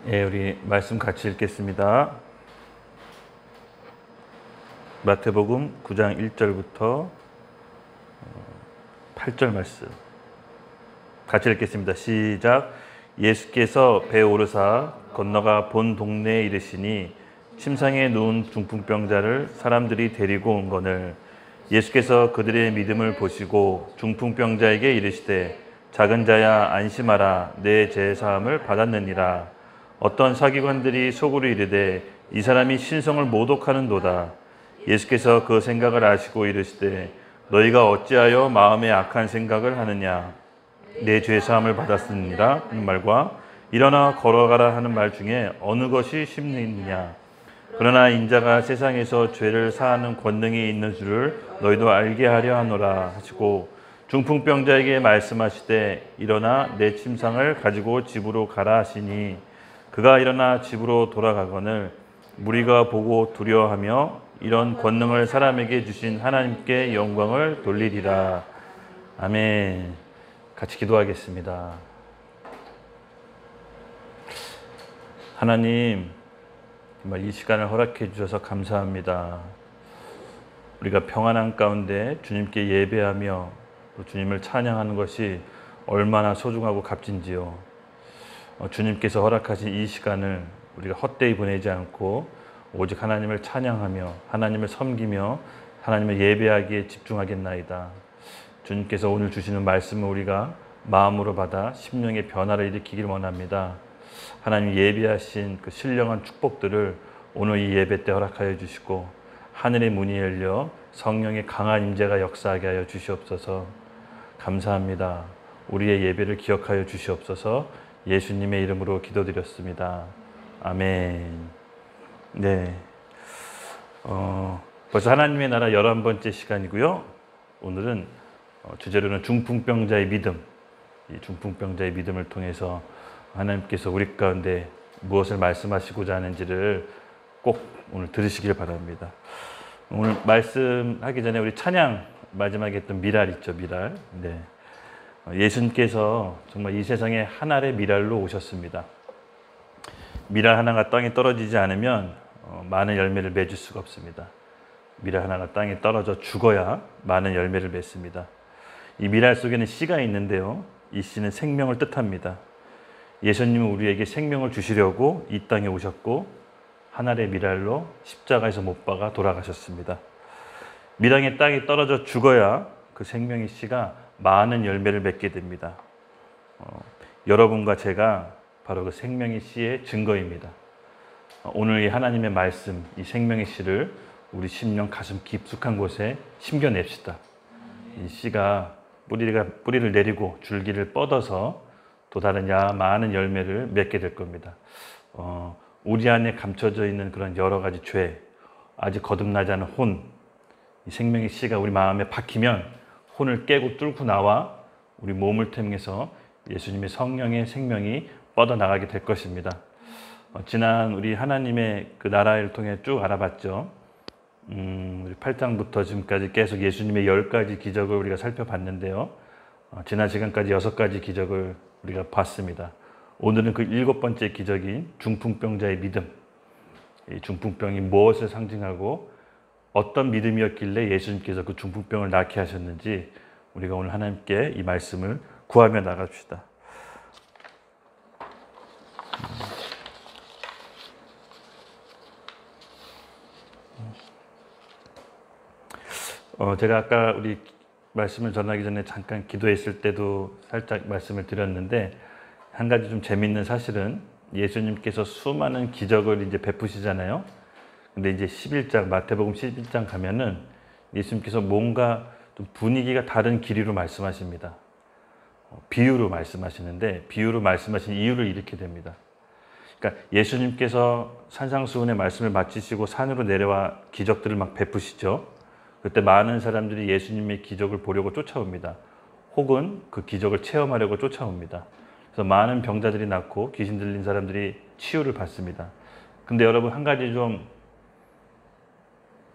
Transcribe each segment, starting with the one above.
예, 우리 말씀 같이 읽겠습니다. 마태복음 9장 1절부터 8절 말씀 같이 읽겠습니다. 시작. 예수께서 배에 오르사 건너가 본 동네에 이르시니 침상에 누운 중풍병자를 사람들이 데리고 온 거늘 예수께서 그들의 믿음을 보시고 중풍병자에게 이르시되 작은 자야 안심하라 내 죄 사함을 받았느니라. 어떤 사기관들이 속으로 이르되 이 사람이 신성을 모독하는도다. 예수께서 그 생각을 아시고 이르시되 너희가 어찌하여 마음에 악한 생각을 하느냐. 내 죄 사함을 받았느니라 하는 말과 일어나 걸어가라 하는 말 중에 어느 것이 쉽느냐. 그러나 인자가 세상에서 죄를 사하는 권능이 있는 줄을 너희도 알게 하려 하노라 하시고 중풍병자에게 말씀하시되 일어나 내 침상을 가지고 집으로 가라 하시니 그가 일어나 집으로 돌아가거늘 무리가 보고 두려워하며 이런 권능을 사람에게 주신 하나님께 영광을 돌리리라. 아멘. 같이 기도하겠습니다. 하나님, 정말 이 시간을 허락해 주셔서 감사합니다. 우리가 평안한 가운데 주님께 예배하며 또 주님을 찬양하는 것이 얼마나 소중하고 값진지요. 주님께서 허락하신 이 시간을 우리가 헛되이 보내지 않고 오직 하나님을 찬양하며 하나님을 섬기며 하나님을 예배하기에 집중하겠나이다. 주님께서 오늘 주시는 말씀을 우리가 마음으로 받아 심령의 변화를 일으키기를 원합니다. 하나님 예비하신 그 신령한 축복들을 오늘 이 예배 때 허락하여 주시고 하늘의 문이 열려 성령의 강한 임재가 역사하게 하여 주시옵소서. 감사합니다. 우리의 예배를 기억하여 주시옵소서. 예수님의 이름으로 기도드렸습니다. 아멘. 네. 벌써 하나님의 나라 11번째 시간이고요. 오늘은 주제로는 중풍병자의 믿음. 이 중풍병자의 믿음을 통해서 하나님께서 우리 가운데 무엇을 말씀하시고자 하는지를 꼭 오늘 들으시길 바랍니다. 오늘 말씀하기 전에 우리 찬양 마지막에 했던 미랄 있죠, 미랄. 네. 예수님께서 정말 이 세상에 한 알의 미랄로 오셨습니다. 미랄 하나가 땅에 떨어지지 않으면 많은 열매를 맺을 수가 없습니다. 미랄 하나가 땅에 떨어져 죽어야 많은 열매를 맺습니다. 이 미랄 속에는 씨가 있는데요. 이 씨는 생명을 뜻합니다. 예수님은 우리에게 생명을 주시려고 이 땅에 오셨고 한 알의 미랄로 십자가에서 못 박아 돌아가셨습니다. 미랄이 땅에 떨어져 죽어야 그 생명의 씨가 많은 열매를 맺게 됩니다. 여러분과 제가 바로 그 생명의 씨의 증거입니다. 오늘 이 하나님의 말씀, 이 생명의 씨를 우리 심령 가슴 깊숙한 곳에 심겨냅시다. 이 씨가 뿌리를 내리고 줄기를 뻗어서 또 다른 많은 열매를 맺게 될 겁니다. 우리 안에 감춰져 있는 그런 여러 가지 죄, 아직 거듭나지 않은 혼, 이 생명의 씨가 우리 마음에 박히면 혼을 깨고 뚫고 나와 우리 몸을 통해서 예수님의 성령의 생명이 뻗어나가게 될 것입니다. 지난 우리 하나님의 그 나라를 통해 쭉 알아봤죠. 우리 8장부터 지금까지 계속 예수님의 10가지 기적을 우리가 살펴봤는데요. 지난 시간까지 6가지 기적을 우리가 봤습니다. 오늘은 그 7번째 기적인 중풍병자의 믿음. 이 중풍병이 무엇을 상징하고 어떤 믿음이었길래 예수님께서 그 중풍병을 낫게 하셨는지 우리가 오늘 하나님께 이 말씀을 구하며 나갑시다. 제가 아까 우리 말씀을 전하기 전에 잠깐 기도했을 때도 살짝 말씀을 드렸는데 한 가지 좀 재밌는 사실은 예수님께서 수많은 기적을 이제 베푸시잖아요. 근데 이제 11장, 마태복음 11장 가면은 예수님께서 뭔가 좀 분위기가 다른 길이로 말씀하십니다. 비유로 말씀하시는데 비유로 말씀하신 이유를 이렇게 됩니다. 그러니까 예수님께서 산상수훈의 말씀을 마치시고 산으로 내려와 기적들을 막 베푸시죠. 그때 많은 사람들이 예수님의 기적을 보려고 쫓아옵니다. 혹은 그 기적을 체험하려고 쫓아옵니다. 그래서 많은 병자들이 낫고 귀신 들린 사람들이 치유를 받습니다. 근데 여러분 한 가지 좀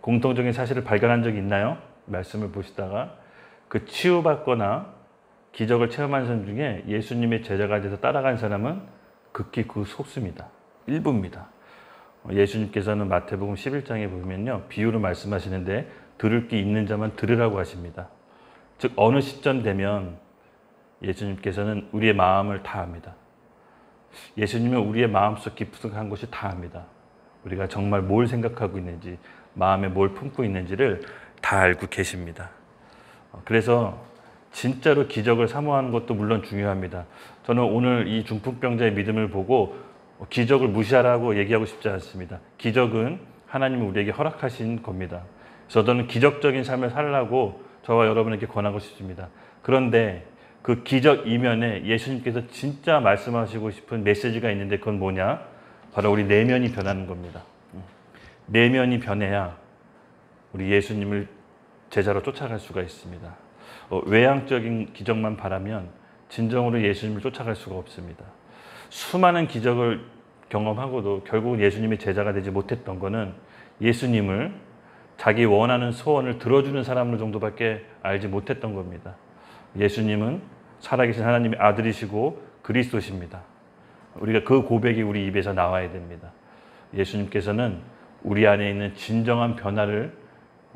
공통적인 사실을 발견한 적이 있나요? 말씀을 보시다가 그 치유받거나 기적을 체험한 사람 중에 예수님의 제자가 돼서 따라간 사람은 극히 그 속수입니다. 일부입니다. 예수님께서는 마태복음 11장에 보면요, 비유로 말씀하시는데 들을 게 있는 자만 들으라고 하십니다. 즉 어느 시점 되면 예수님께서는 우리의 마음을 다 압니다. 예수님은 우리의 마음속 깊숙한 곳이 다 압니다. 우리가 정말 뭘 생각하고 있는지, 마음에 뭘 품고 있는지를 다 알고 계십니다. 그래서 진짜로 기적을 사모하는 것도 물론 중요합니다. 저는 오늘 이 중풍병자의 믿음을 보고 기적을 무시하라고 얘기하고 싶지 않습니다. 기적은 하나님이 우리에게 허락하신 겁니다. 저는 기적적인 삶을 살라고 저와 여러분에게 권하고 싶습니다. 그런데 그 기적 이면에 예수님께서 진짜 말씀하시고 싶은 메시지가 있는데 그건 뭐냐? 바로 우리 내면이 변하는 겁니다. 내면이 변해야 우리 예수님을 제자로 쫓아갈 수가 있습니다. 외향적인 기적만 바라면 진정으로 예수님을 쫓아갈 수가 없습니다. 수많은 기적을 경험하고도 결국 예수님의 제자가 되지 못했던 것은 예수님을 자기 원하는 소원을 들어주는 사람 정도밖에 알지 못했던 겁니다. 예수님은 살아계신 하나님의 아들이시고 그리스도십니다. 우리가 그 고백이 우리 입에서 나와야 됩니다. 예수님께서는 우리 안에 있는 진정한 변화를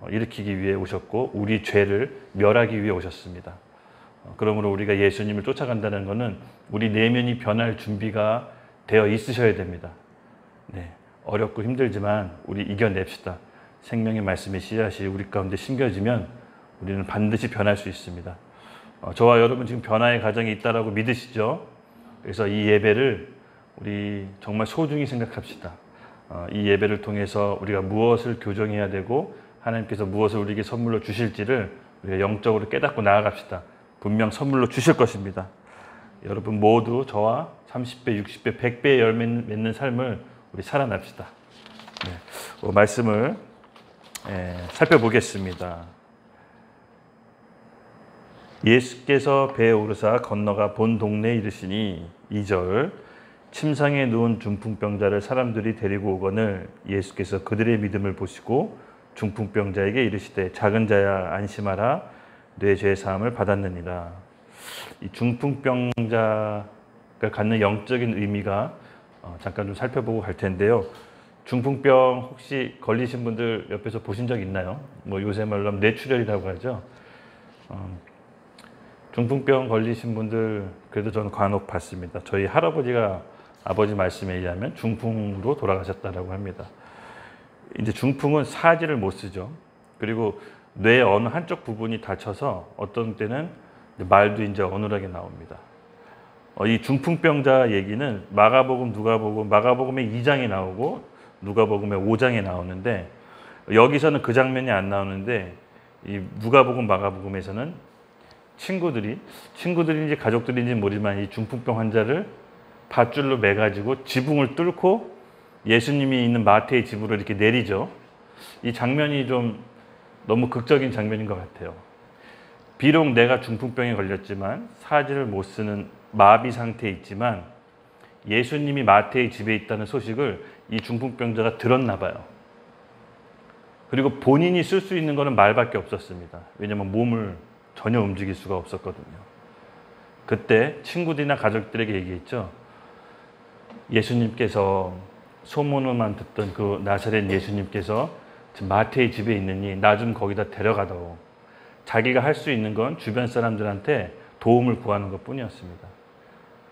일으키기 위해 오셨고 우리 죄를 멸하기 위해 오셨습니다. 그러므로 우리가 예수님을 쫓아간다는 것은 우리 내면이 변할 준비가 되어 있으셔야 됩니다. 네, 어렵고 힘들지만 우리 이겨냅시다. 생명의 말씀의 씨앗이 우리 가운데 심겨지면 우리는 반드시 변할 수 있습니다. 저와 여러분 지금 변화의 과정이 있다라고 믿으시죠? 그래서 이 예배를 우리 정말 소중히 생각합시다. 이 예배를 통해서 우리가 무엇을 교정해야 되고 하나님께서 무엇을 우리에게 선물로 주실지를 우리가 영적으로 깨닫고 나아갑시다. 분명 선물로 주실 것입니다. 여러분 모두 저와 30배, 60배, 100배의 열매 맺는 삶을 우리 살아납시다. 네, 말씀을 살펴보겠습니다. 예수께서 배에 오르사 건너가 본 동네에 이르시니 2절 침상에 누운 중풍병자를 사람들이 데리고 오거늘 예수께서 그들의 믿음을 보시고 중풍병자에게 이르시되 작은 자야 안심하라 내 죄 사함을 받았느니라. 이 중풍병자가 갖는 영적인 의미가 잠깐 좀 살펴보고 갈 텐데요. 중풍병 혹시 걸리신 분들 옆에서 보신 적 있나요? 뭐 요새 말로 하면 뇌출혈이라고 하죠. 중풍병 걸리신 분들 그래도 저는 간혹 봤습니다. 저희 할아버지가 아버지 말씀에 의하면 중풍으로 돌아가셨다라고 합니다. 이제 중풍은 사지를 못 쓰죠. 그리고 뇌 어느 한쪽 부분이 다쳐서 어떤 때는 말도 이제 어눌하게 나옵니다. 이 중풍병자 얘기는 마가복음, 누가복음, 마가복음에 2장에 나오고 누가복음에 5장에 나오는데 여기서는 그 장면이 안 나오는데 이 누가복음, 마가복음에서는 친구들인지 가족들인지 모르지만 이 중풍병 환자를 밧줄로 매가지고 지붕을 뚫고 예수님이 있는 마태의 집으로 이렇게 내리죠. 이 장면이 좀 너무 극적인 장면인 것 같아요. 비록 내가 중풍병에 걸렸지만 사지를 못 쓰는 마비 상태에 있지만 예수님이 마태의 집에 있다는 소식을 이 중풍병자가 들었나 봐요. 그리고 본인이 쓸 수 있는 것은 말밖에 없었습니다. 왜냐하면 몸을 전혀 움직일 수가 없었거든요. 그때 친구들이나 가족들에게 얘기했죠. 예수님께서 소문만 듣던 그 나사렛 예수님께서 지금 마태의 집에 있느니 나 좀 거기다 데려가다오. 자기가 할 수 있는 건 주변 사람들한테 도움을 구하는 것 뿐이었습니다.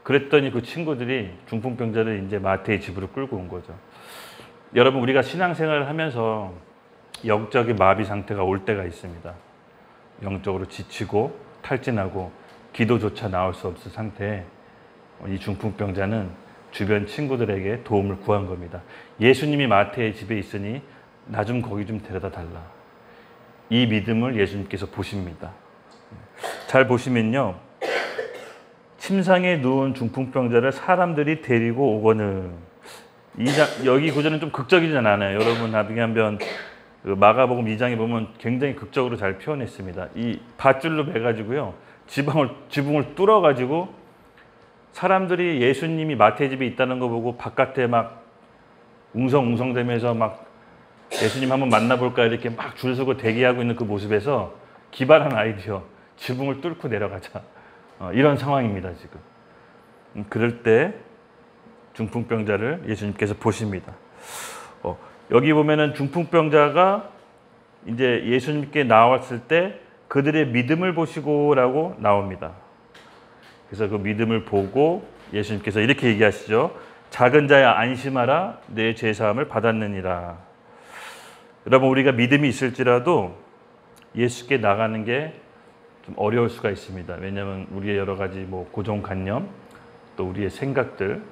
그랬더니 그 친구들이 중풍병자를 이제 마태의 집으로 끌고 온 거죠. 여러분 우리가 신앙생활을 하면서 영적인 마비 상태가 올 때가 있습니다. 영적으로 지치고 탈진하고 기도조차 나올 수 없을 상태에 이 중풍병자는 주변 친구들에게 도움을 구한 겁니다. 예수님이 마태의 집에 있으니 나 좀 거기 좀 데려다 달라. 이 믿음을 예수님께서 보십니다. 잘 보시면요. 침상에 누운 중풍병자를 사람들이 데리고 오거늘. 여기 구절은 좀 극적이진 않아요. 여러분 나중에 한번 마가복음 2장에 보면 굉장히 극적으로 잘 표현했습니다. 이 밧줄로 매가지고요. 지붕을 뚫어가지고 사람들이 예수님이 마태의 집에 있다는 거 보고 바깥에 막 웅성웅성대면서 막 예수님 한번 만나볼까 이렇게 막 줄 서고 대기하고 있는 그 모습에서 기발한 아이디어, 지붕을 뚫고 내려가자. 이런 상황입니다, 지금. 그럴 때 중풍병자를 예수님께서 보십니다. 여기 보면은 중풍병자가 이제 예수님께 나왔을 때 그들의 믿음을 보시고라고 나옵니다. 그래서 그 믿음을 보고 예수님께서 이렇게 얘기하시죠. 작은 자야 안심하라, 내 죄사함을 받았느니라. 여러분, 우리가 믿음이 있을지라도 예수께 나가는 게 좀 어려울 수가 있습니다. 왜냐하면 우리의 여러 가지 고정관념, 또 우리의 생각들,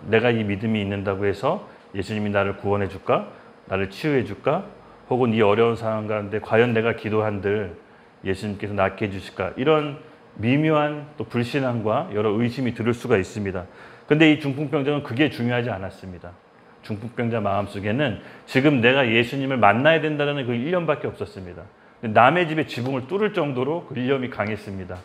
내가 이 믿음이 있는다고 해서 예수님이 나를 구원해 줄까? 나를 치유해 줄까? 혹은 이 어려운 상황 가운데 과연 내가 기도한들 예수님께서 낫게 해주실까? 이런 미묘한 또 불신앙과 여러 의심이 들을 수가 있습니다. 근데 이 중풍병자는 그게 중요하지 않았습니다. 중풍병자 마음속에는 지금 내가 예수님을 만나야 된다는 그 일념밖에 없었습니다. 남의 집에 지붕을 뚫을 정도로 그 일념이 강했습니다.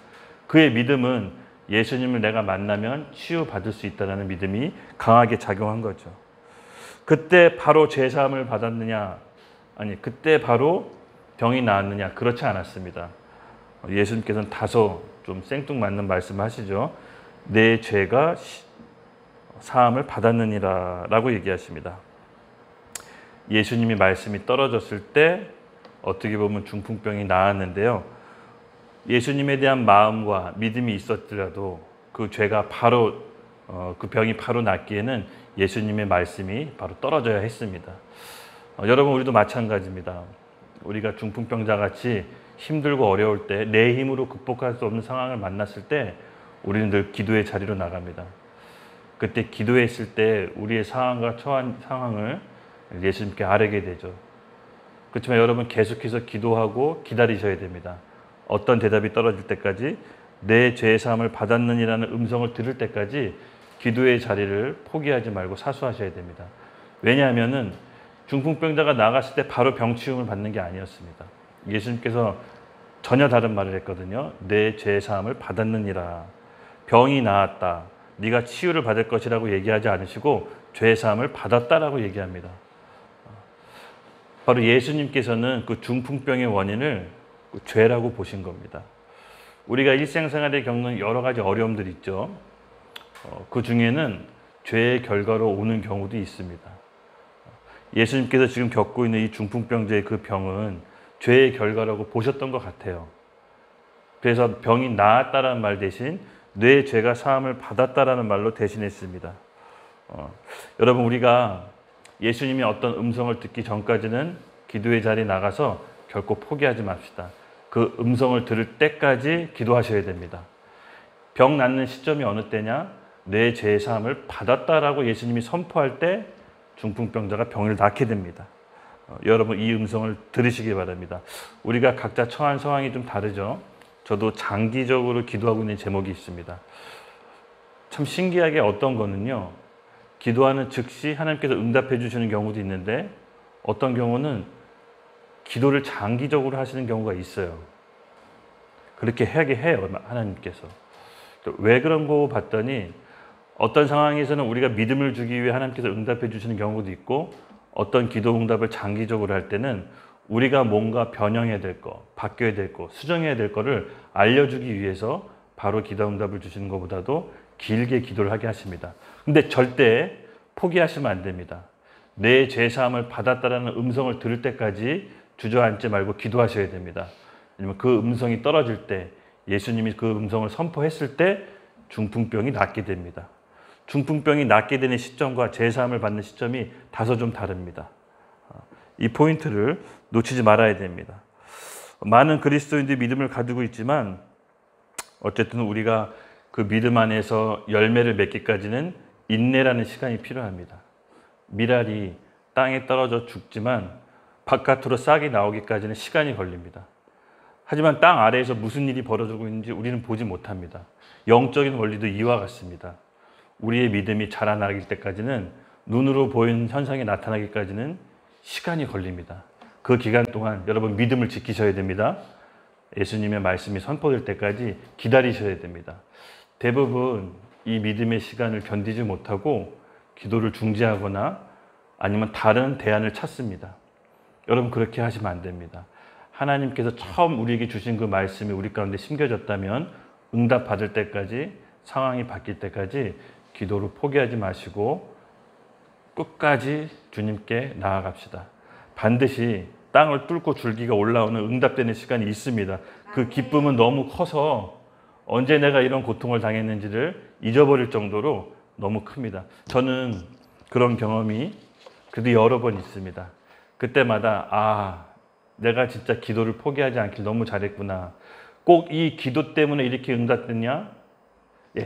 그의 믿음은 예수님을 내가 만나면 치유받을 수 있다는 믿음이 강하게 작용한 거죠. 그때 바로 죄사함을 받았느냐? 아니, 그때 바로 병이 나았느냐? 그렇지 않았습니다. 예수님께서는 다소 좀 생뚱맞는 말씀을 하시죠. 내 죄가 사함을 받았느니라 라고 얘기하십니다. 예수님이 말씀이 떨어졌을 때 어떻게 보면 중풍병이 나았는데요. 예수님에 대한 마음과 믿음이 있었더라도 그 죄가 바로 그 병이 바로 낫기에는 예수님의 말씀이 바로 떨어져야 했습니다. 여러분, 우리도 마찬가지입니다. 우리가 중풍병자 같이 힘들고 어려울 때, 내 힘으로 극복할 수 없는 상황을 만났을 때 우리는 늘 기도의 자리로 나갑니다. 그때 기도했을 때 우리의 상황과 처한 상황을 예수님께 아뢰게 되죠. 그렇지만 여러분, 계속해서 기도하고 기다리셔야 됩니다. 어떤 대답이 떨어질 때까지, 내 죄의 사함을 받았느니라는 음성을 들을 때까지 기도의 자리를 포기하지 말고 사수하셔야 됩니다. 왜냐하면은 중풍병자가 나갔을 때 바로 병치움을 받는 게 아니었습니다. 예수님께서 전혀 다른 말을 했거든요. 내 죄의 사함을 받았느니라. 병이 나았다, 네가 치유를 받을 것이라고 얘기하지 않으시고 죄의 사함을 받았다라고 얘기합니다. 바로 예수님께서는 그 중풍병의 원인을 죄라고 보신 겁니다. 우리가 일생생활에 겪는 여러 가지 어려움들이 있죠. 그 중에는 죄의 결과로 오는 경우도 있습니다. 예수님께서 지금 겪고 있는 이 중풍병자의 그 병은 죄의 결과라고 보셨던 것 같아요. 그래서 병이 나았다라는 말 대신 내 죄가 사함을 받았다라는 말로 대신했습니다. 여러분, 우리가 예수님이 어떤 음성을 듣기 전까지는 기도의 자리에 나가서 결코 포기하지 맙시다. 그 음성을 들을 때까지 기도하셔야 됩니다. 병 낫는 시점이 어느 때냐? 내 죄의 사함을 받았다라고 예수님이 선포할 때 중풍병자가 병을 낫게 됩니다. 여러분, 이 음성을 들으시기 바랍니다. 우리가 각자 처한 상황이 좀 다르죠. 저도 장기적으로 기도하고 있는 제목이 있습니다. 참 신기하게 어떤 거는요, 기도하는 즉시 하나님께서 응답해 주시는 경우도 있는데 어떤 경우는 기도를 장기적으로 하시는 경우가 있어요. 그렇게 하게 해요, 하나님께서. 왜 그런 거 봤더니 어떤 상황에서는 우리가 믿음을 주기 위해 하나님께서 응답해 주시는 경우도 있고, 어떤 기도 응답을 장기적으로 할 때는 우리가 뭔가 변형해야 될 거, 바뀌어야 될 거, 수정해야 될 거를 알려주기 위해서 바로 기도 응답을 주시는 것보다도 길게 기도를 하게 하십니다. 근데 절대 포기하시면 안 됩니다. 내 죄사함을 받았다라는 음성을 들을 때까지 주저앉지 말고 기도하셔야 됩니다. 왜냐면 그 음성이 떨어질 때, 예수님이 그 음성을 선포했을 때 중풍병이 낫게 됩니다. 중풍병이 낫게 되는 시점과 죄사함을 받는 시점이 다소 좀 다릅니다. 이 포인트를 놓치지 말아야 됩니다. 많은 그리스도인들이 믿음을 가지고 있지만 어쨌든 우리가 그 믿음 안에서 열매를 맺기까지는 인내라는 시간이 필요합니다. 밀알이 땅에 떨어져 죽지만 바깥으로 싹이 나오기까지는 시간이 걸립니다. 하지만 땅 아래에서 무슨 일이 벌어지고 있는지 우리는 보지 못합니다. 영적인 원리도 이와 같습니다. 우리의 믿음이 자라나길 때까지는, 눈으로 보이는 현상이 나타나기까지는 시간이 걸립니다. 그 기간 동안 여러분 믿음을 지키셔야 됩니다. 예수님의 말씀이 선포될 때까지 기다리셔야 됩니다. 대부분 이 믿음의 시간을 견디지 못하고 기도를 중지하거나 아니면 다른 대안을 찾습니다. 여러분, 그렇게 하시면 안 됩니다. 하나님께서 처음 우리에게 주신 그 말씀이 우리 가운데 심겨졌다면 응답받을 때까지, 상황이 바뀔 때까지 기도를 포기하지 마시고 끝까지 주님께 나아갑시다. 반드시 땅을 뚫고 줄기가 올라오는 응답되는 시간이 있습니다. 그 기쁨은 너무 커서 언제 내가 이런 고통을 당했는지를 잊어버릴 정도로 너무 큽니다. 저는 그런 경험이 그래도 여러 번 있습니다. 그때마다 내가 진짜 기도를 포기하지 않길 너무 잘했구나. 꼭 이 기도 때문에 이렇게 응답됐냐?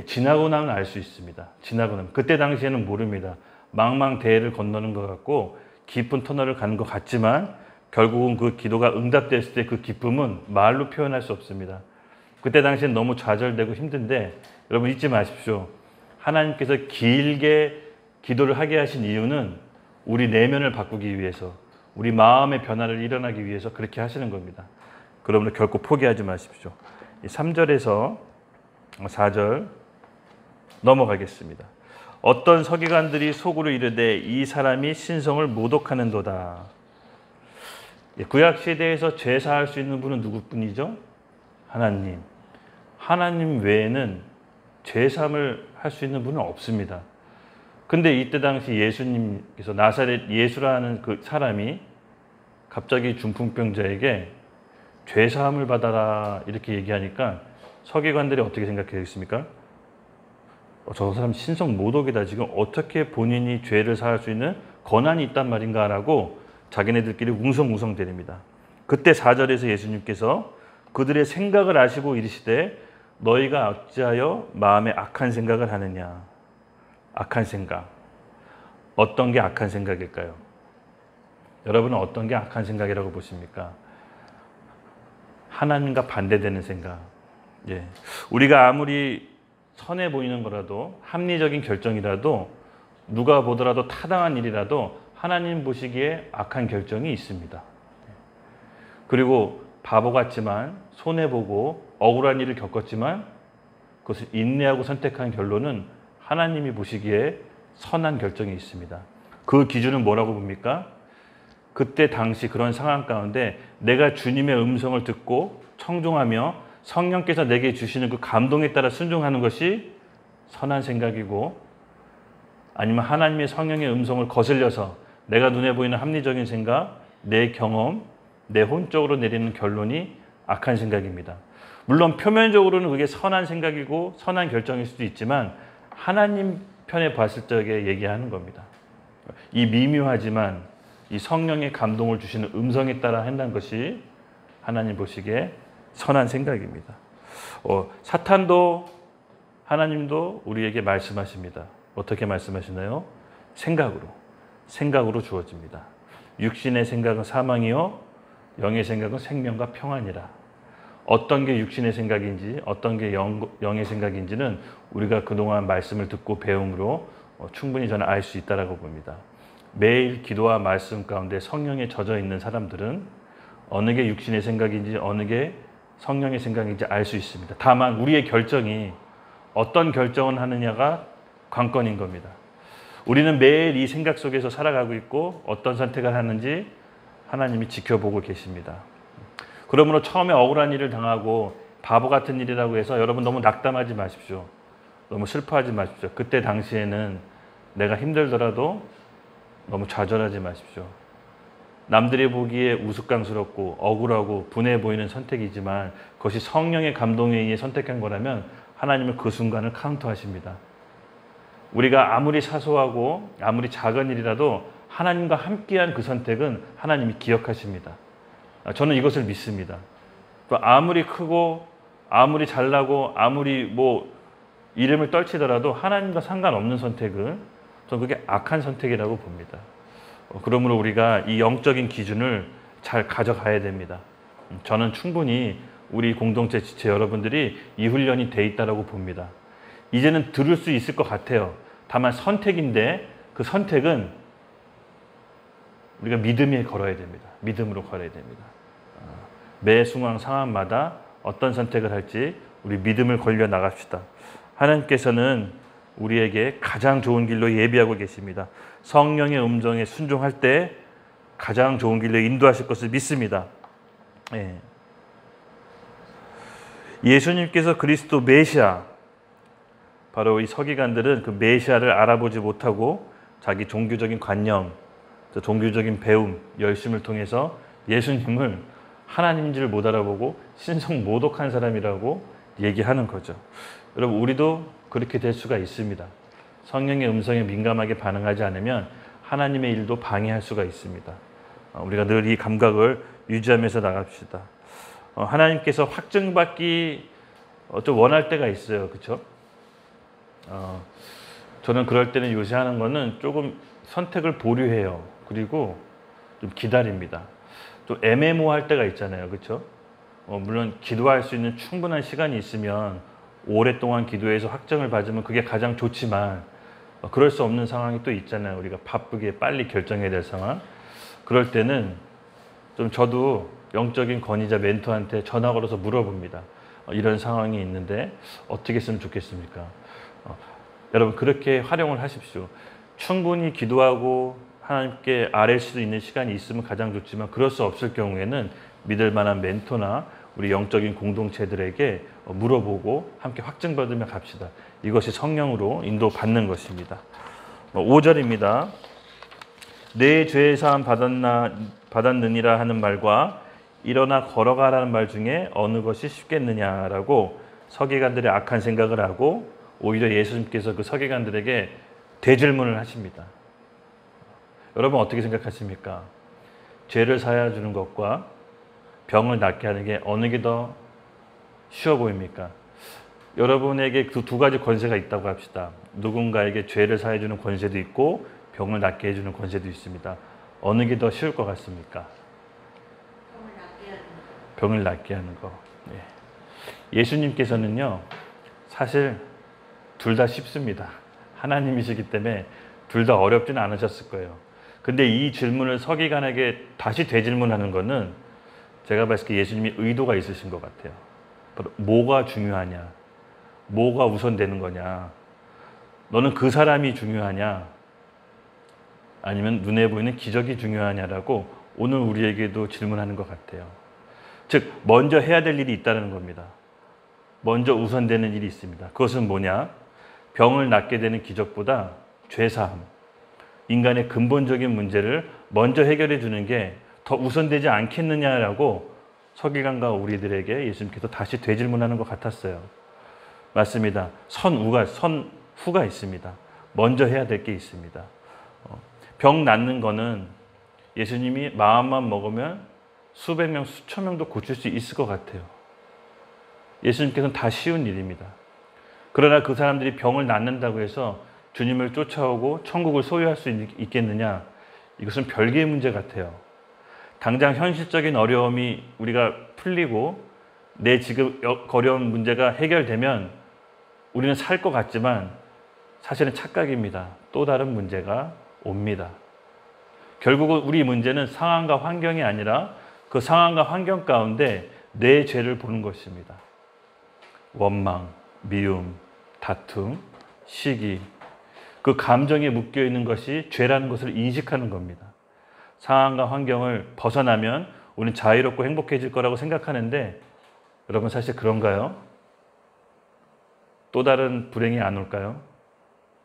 지나고 나면 알 수 있습니다. 지나고 나면. 그때 당시에는 모릅니다. 망망대해를 건너는 것 같고 깊은 터널을 가는 것 같지만 결국은 그 기도가 응답됐을 때 그 기쁨은 말로 표현할 수 없습니다. 그때 당시엔 너무 좌절되고 힘든데 여러분 잊지 마십시오. 하나님께서 길게 기도를 하게 하신 이유는 우리 내면을 바꾸기 위해서, 우리 마음의 변화를 일어나기 위해서 그렇게 하시는 겁니다. 그러므로 결코 포기하지 마십시오. 3절에서 4절 넘어가겠습니다. 어떤 서기관들이 속으로 이르되 이 사람이 신성을 모독하는도다. 구약 시대에서 죄 사할 수 있는 분은 누구뿐이죠? 하나님. 하나님 외에는 죄 사함을 할 수 있는 분은 없습니다. 근데 이때 당시 예수님께서 나사렛 예수라는 그 사람이 갑자기 중풍병자에게 죄 사함을 받아라 이렇게 얘기하니까 서기관들이 어떻게 생각했습니까? 저 사람 신성 모독이다. 지금 어떻게 본인이 죄를 사할 수 있는 권한이 있단 말인가라고 자기네들끼리 웅성웅성대립니다. 그때 4절에서 예수님께서 그들의 생각을 아시고 이르시되 너희가 어찌하여 마음에 악한 생각을 하느냐. 악한 생각. 어떤 게 악한 생각일까요? 여러분은 어떤 게 악한 생각이라고 보십니까? 하나님과 반대되는 생각. 우리가 아무리 선해 보이는 거라도 합리적인 결정이라도 누가 보더라도 타당한 일이라도 하나님 보시기에 악한 결정이 있습니다. 그리고 바보 같지만 손해보고 억울한 일을 겪었지만 그것을 인내하고 선택한 결론은 하나님이 보시기에 선한 결정이 있습니다. 그 기준은 뭐라고 봅니까? 그때 당시 그런 상황 가운데 내가 주님의 음성을 듣고 청종하며 성령께서 내게 주시는 그 감동에 따라 순종하는 것이 선한 생각이고, 아니면 하나님의 성령의 음성을 거슬려서 내가 눈에 보이는 합리적인 생각, 내 경험, 내 혼적으로 내리는 결론이 악한 생각입니다. 물론 표면적으로는 그게 선한 생각이고 선한 결정일 수도 있지만 하나님 편에 봤을 적에 얘기하는 겁니다. 이 미묘하지만 이 성령의 감동을 주시는 음성에 따라 한다는 것이 하나님 보시기에 선한 생각입니다. 사탄도 하나님도 우리에게 말씀하십니다. 어떻게 말씀하시나요? 생각으로 주어집니다. 육신의 생각은 사망이요 영의 생각은 생명과 평안이라. 어떤 게 육신의 생각인지 어떤 게 영의 생각인지는 우리가 그동안 말씀을 듣고 배움으로 충분히 저는 알 수 있다고 봅니다. 매일 기도와 말씀 가운데 성령에 젖어 있는 사람들은 어느 게 육신의 생각인지 어느 게 성령의 생각인지 알 수 있습니다. 다만 우리의 결정이 어떤 결정을 하느냐가 관건인 겁니다. 우리는 매일 이 생각 속에서 살아가고 있고 어떤 선택을 하는지 하나님이 지켜보고 계십니다. 그러므로 처음에 억울한 일을 당하고 바보 같은 일이라고 해서 여러분 너무 낙담하지 마십시오. 너무 슬퍼하지 마십시오. 그때 당시에는 내가 힘들더라도 너무 좌절하지 마십시오. 남들이 보기에 우스꽝스럽고 억울하고 분해 보이는 선택이지만 그것이 성령의 감동에 의해 선택한 거라면 하나님은 그 순간을 카운트하십니다. 우리가 아무리 사소하고 아무리 작은 일이라도 하나님과 함께한 그 선택은 하나님이 기억하십니다. 저는 이것을 믿습니다. 아무리 크고 아무리 잘나고 아무리 이름을 떨치더라도 하나님과 상관없는 선택은 저는 그게 악한 선택이라고 봅니다. 그러므로 우리가 이 영적인 기준을 잘 가져가야 됩니다. 저는 충분히 우리 공동체 지체 여러분들이 이 훈련이 돼 있다고 봅니다. 이제는 들을 수 있을 것 같아요. 다만 선택인데 그 선택은 우리가 믿음에 걸어야 됩니다. 믿음으로 걸어야 됩니다. 매 상황마다 어떤 선택을 할지 우리 믿음을 걸려 나갑시다. 하나님께서는 우리에게 가장 좋은 길로 예비하고 계십니다. 성령의 음성에 순종할 때 가장 좋은 길로 인도하실 것을 믿습니다. 예수님께서 그리스도 메시아, 바로 이 서기관들은 그 메시아를 알아보지 못하고 자기 종교적인 관념, 종교적인 배움, 열심을 통해서 예수님을 하나님인 줄 못 알아보고 신성 모독한 사람이라고 얘기하는 거죠. 여러분, 우리도 그렇게 될 수가 있습니다. 성령의 음성에 민감하게 반응하지 않으면 하나님의 일도 방해할 수가 있습니다. 우리가 늘 이 감각을 유지하면서 나갑시다. 하나님께서 확증받기 좀 원할 때가 있어요. 그렇죠? 저는 그럴 때는 요새 하는 거는 조금 선택을 보류해요. 그리고 좀 기다립니다. 또 애매모호할 때가 있잖아요. 그렇죠? 물론 기도할 수 있는 충분한 시간이 있으면 오랫동안 기도해서 확정을 받으면 그게 가장 좋지만 그럴 수 없는 상황이 또 있잖아요. 우리가 바쁘게 빨리 결정해야 될 상황. 그럴 때는 좀 저도 영적인 권위자 멘토한테 전화 걸어서 물어봅니다. 이런 상황이 있는데 어떻게 했으면 좋겠습니까? 여러분, 그렇게 활용을 하십시오. 충분히 기도하고 하나님께 아뢰일 수도 있는 시간이 있으면 가장 좋지만 그럴 수 없을 경우에는 믿을 만한 멘토나 우리 영적인 공동체들에게 물어보고 함께 확증받으며 갑시다. 이것이 성령으로 인도받는 것입니다. 5절입니다. 내 죄 사함 받았느니라 하는 말과 일어나 걸어가라는 말 중에 어느 것이 쉽겠느냐라고 서기관들의 악한 생각을 하고 오히려 예수님께서 그 서기관들에게 대질문을 하십니다. 여러분, 어떻게 생각하십니까? 죄를 사하여 주는 것과 병을 낫게 하는 게 어느 게 더 쉬워 보입니까? 여러분에게 그 두 가지 권세가 있다고 합시다. 누군가에게 죄를 사하여 주는 권세도 있고 병을 낫게 해주는 권세도 있습니다. 어느 게 더 쉬울 것 같습니까? 병을 낫게 하는 거. 예수님께서는요, 사실 둘 다 쉽습니다. 하나님이시기 때문에 둘 다 어렵지는 않으셨을 거예요. 근데 이 질문을 서기관에게 다시 되질문하는 거는 제가 봤을 때 예수님이 의도가 있으신 것 같아요. 바로 뭐가 중요하냐? 뭐가 우선되는 거냐? 너는 그 사람이 중요하냐? 아니면 눈에 보이는 기적이 중요하냐라고 오늘 우리에게도 질문하는 것 같아요. 즉, 먼저 해야 될 일이 있다는 겁니다. 먼저 우선되는 일이 있습니다. 그것은 뭐냐? 병을 낫게 되는 기적보다 죄사함, 인간의 근본적인 문제를 먼저 해결해 주는 게 더 우선되지 않겠느냐라고 서기관과 우리들에게 예수님께서 다시 되질문하는 것 같았어요. 맞습니다. 선후가 있습니다. 먼저 해야 될 게 있습니다. 병 낫는 거는 예수님이 마음만 먹으면 수백 명, 수천 명도 고칠 수 있을 것 같아요. 예수님께서는 다 쉬운 일입니다. 그러나 그 사람들이 병을 낫는다고 해서 주님을 쫓아오고 천국을 소유할 수 있겠느냐? 이것은 별개의 문제 같아요. 당장 현실적인 어려움이 우리가 풀리고 내 지금 어려운 문제가 해결되면 우리는 살 것 같지만 사실은 착각입니다. 또 다른 문제가 옵니다. 결국은 우리 문제는 상황과 환경이 아니라 그 상황과 환경 가운데 내 죄를 보는 것입니다. 원망, 미움, 다툼, 시기, 그 감정에 묶여 있는 것이 죄라는 것을 인식하는 겁니다. 상황과 환경을 벗어나면 우리는 자유롭고 행복해질 거라고 생각하는데 여러분, 사실 그런가요? 또 다른 불행이 안 올까요?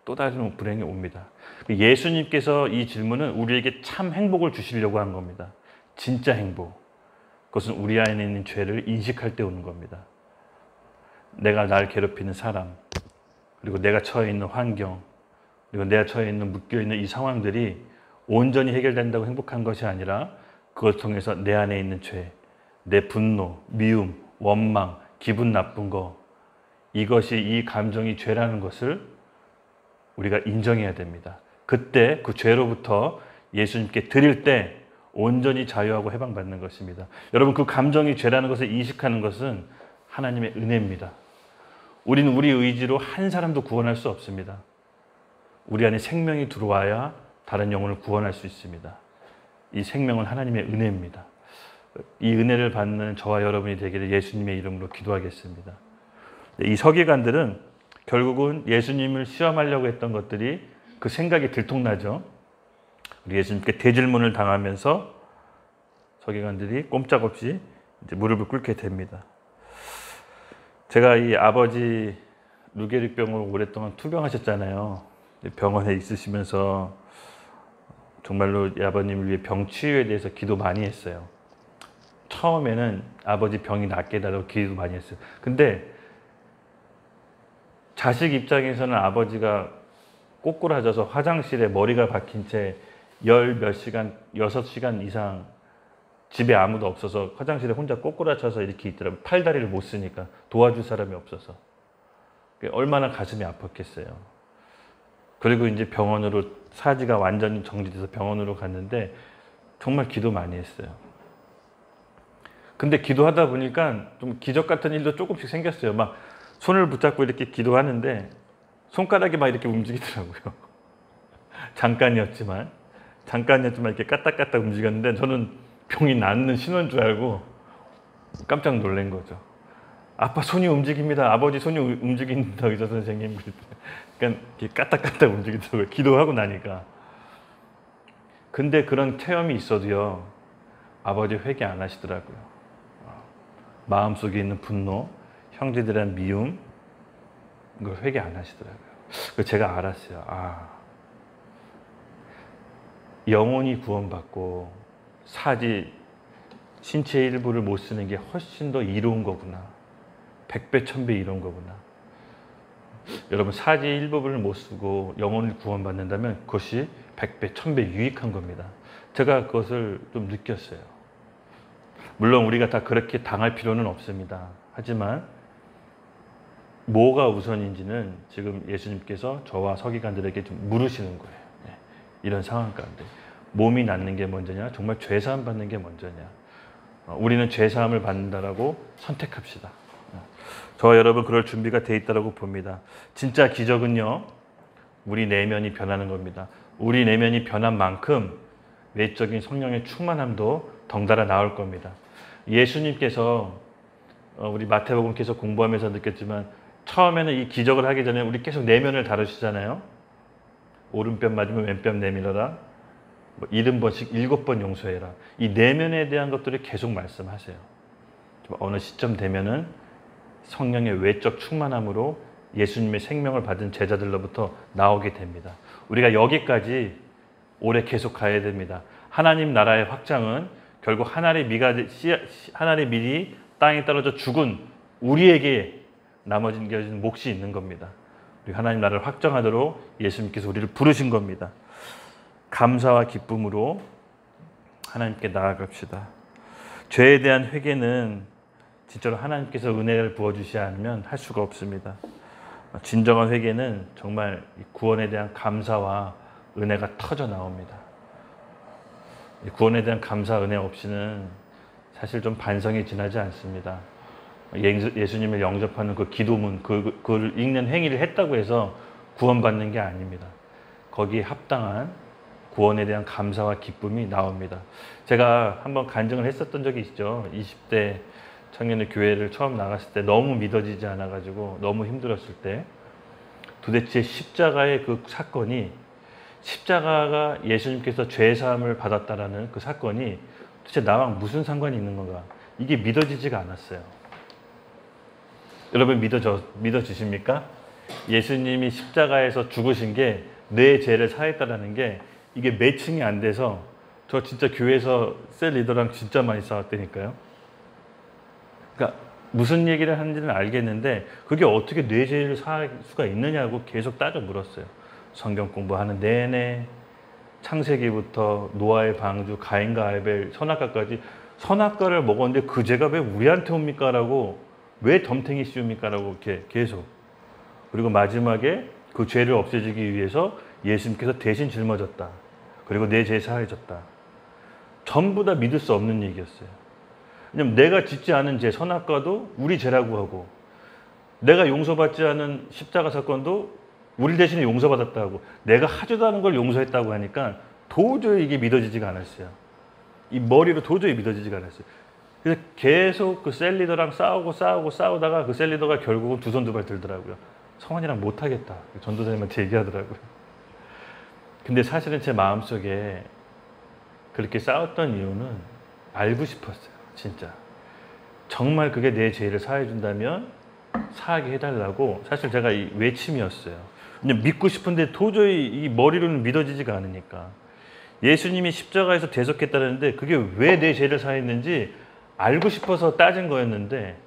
또 다른 불행이 옵니다. 예수님께서 이 질문은 우리에게 참 행복을 주시려고 한 겁니다. 진짜 행복. 그것은 우리 안에 있는 죄를 인식할 때 오는 겁니다. 내가 날 괴롭히는 사람, 그리고 내가 처해 있는 환경, 그리고 내가 처해 있는 묶여있는 이 상황들이 온전히 해결된다고 행복한 것이 아니라 그걸 통해서 내 안에 있는 죄, 내 분노, 미움, 원망, 기분 나쁜 거, 이것이 이 감정이 죄라는 것을 우리가 인정해야 됩니다. 그때 그 죄로부터 예수님께 드릴 때 온전히 자유하고 해방받는 것입니다. 여러분, 그 감정이 죄라는 것을 인식하는 것은 하나님의 은혜입니다. 우리는 우리 의지로 한 사람도 구원할 수 없습니다. 우리 안에 생명이 들어와야 다른 영혼을 구원할 수 있습니다. 이 생명은 하나님의 은혜입니다. 이 은혜를 받는 저와 여러분이 되기를 예수님의 이름으로 기도하겠습니다. 이 서기관들은 결국은 예수님을 시험하려고 했던 것들이 그 생각이 들통나죠. 우리 예수님께 대질문을 당하면서 서기관들이 꼼짝없이 이제 무릎을 꿇게 됩니다. 제가 이 아버지 루게릭병으로 오랫동안 투병하셨잖아요. 병원에 있으시면서 정말로 아버님을 위해 병 치유에 대해서 기도 많이 했어요. 처음에는 아버지 병이 낫게 해달라고 기도 많이 했어요. 근데 자식 입장에서는 아버지가 꼬꾸라져서 화장실에 머리가 박힌 채 몇 시간, 6시간 이상 집에 아무도 없어서 화장실에 혼자 꼬꾸라쳐서 이렇게 있더라고요. 팔다리를 못 쓰니까 도와줄 사람이 없어서. 얼마나 가슴이 아팠겠어요. 그리고 이제 병원으로 사지가 완전히 정지돼서 병원으로 갔는데 정말 기도 많이 했어요. 근데 기도하다 보니까 좀 기적 같은 일도 조금씩 생겼어요. 막 손을 붙잡고 이렇게 기도하는데 손가락이 막 이렇게 움직이더라고요. 잠깐이었지만 이렇게 까딱까딱 움직였는데 저는 병이 낫는 신호인 줄 알고 깜짝 놀란 거죠. 아빠 손이 움직입니다. 아버지 손이 움직인다 의사 선생님. 그러니까 이렇게 까딱까딱 움직이더라고요. 기도하고 나니까. 근데 그런 체험이 있어도요. 아버지 회개 안 하시더라고요. 마음속에 있는 분노, 형제들에 대한 미움 이걸 회개 안 하시더라고요. 그래서 제가 알았어요. 영혼이 구원받고 사지 신체의 일부를 못 쓰는 게 훨씬 더 이로운 거구나. 100배, 1000배 이로운 거구나. 여러분 사지의 일부분을 못 쓰고 영혼을 구원받는다면 그것이 100배, 1000배 유익한 겁니다. 제가 그것을 좀 느꼈어요. 물론 우리가 다 그렇게 당할 필요는 없습니다. 하지만 뭐가 우선인지는 지금 예수님께서 저와 서기관들에게 좀 물으시는 거예요. 이런 상황 가운데 몸이 낫는 게 먼저냐, 정말 죄사함 받는 게 먼저냐. 우리는 죄사함을 받는다라고 선택합시다. 저와 여러분 그럴 준비가 돼 있다고 봅니다. 진짜 기적은요, 우리 내면이 변하는 겁니다. 우리 내면이 변한 만큼 외적인 성령의 충만함도 덩달아 나올 겁니다. 예수님께서 우리 마태복음 계속 공부하면서 느꼈지만 처음에는 이 기적을 하기 전에 우리 계속 내면을 다루시잖아요. 오른뺨 맞으면 왼뺨 내밀어라. 70번씩 7번 용서해라. 이 내면에 대한 것들을 계속 말씀하세요. 어느 시점 되면은 성령의 외적 충만함으로 예수님의 생명을 받은 제자들로부터 나오게 됩니다. 우리가 여기까지 오래 계속 가야 됩니다. 하나님 나라의 확장은 결국 하나님의 밀이 땅에 떨어져 죽은 우리에게 남겨진 몫이 있는 겁니다. 우리 하나님 나라를 확장하도록 예수님께서 우리를 부르신 겁니다. 감사와 기쁨으로 하나님께 나아갑시다. 죄에 대한 회개는 진짜로 하나님께서 은혜를 부어주시지 않으면 할 수가 없습니다. 진정한 회개는 정말 구원에 대한 감사와 은혜가 터져 나옵니다. 구원에 대한 감사, 은혜 없이는 사실 좀 반성이 지나지 않습니다. 예수님을 영접하는 그 기도문, 그걸 읽는 행위를 했다고 해서 구원받는 게 아닙니다. 거기에 합당한 구원에 대한 감사와 기쁨이 나옵니다. 제가 한번 간증을 했었던 적이 있죠. 20대 청년의 교회를 처음 나갔을 때 너무 믿어지지 않아가지고 너무 힘들었을 때 도대체 십자가의 그 사건이, 십자가가 예수님께서 죄사함을 받았다라는 그 사건이 도대체 나랑 무슨 상관이 있는 건가, 이게 믿어지지가 않았어요. 여러분 믿어지십니까? 예수님이 십자가에서 죽으신 게 내 죄를 사했다라는 게 이게 매칭이 안 돼서 저 진짜 교회에서 셀 리더랑 진짜 많이 싸웠다니까요. 그러니까 무슨 얘기를 하는지는 알겠는데 그게 어떻게 내 죄를 사할 수가 있느냐고 계속 따져 물었어요. 성경 공부하는 내내 창세기부터 노아의 방주, 가인과 아벨, 선악과까지, 선악과를 먹었는데 그 죄가 왜 우리한테 옵니까? 라고, 왜 덤탱이 씌웁니까? 라고 이렇게 계속. 그리고 마지막에 그 죄를 없애주기 위해서 예수님께서 대신 짊어졌다. 그리고 내 죄 사해졌다. 전부 다 믿을 수 없는 얘기였어요. 왜냐면 내가 짓지 않은 죄, 선악과도 우리 죄라고 하고, 내가 용서받지 않은 십자가 사건도 우리 대신에 용서받았다고, 내가 하지도 않은 걸 용서했다고 하니까 도저히 이게 믿어지지가 않았어요. 이 머리로 도저히 믿어지지가 않았어요. 그래서 계속 그 셀리더랑 싸우다가 그 셀리더가 결국은 두 손 두 발 들더라고요. 성환이랑 못하겠다. 전도사님한테 얘기하더라고요. 근데 사실은 제 마음속에 그렇게 싸웠던 이유는 알고 싶었어요. 진짜. 정말 그게 내 죄를 사해준다면 사하게 해달라고 사실 제가 이 외침이었어요. 근데 믿고 싶은데 도저히 이 머리로는 믿어지지가 않으니까. 예수님이 십자가에서 대속했다는데 그게 왜 내 죄를 사했는지 알고 싶어서 따진 거였는데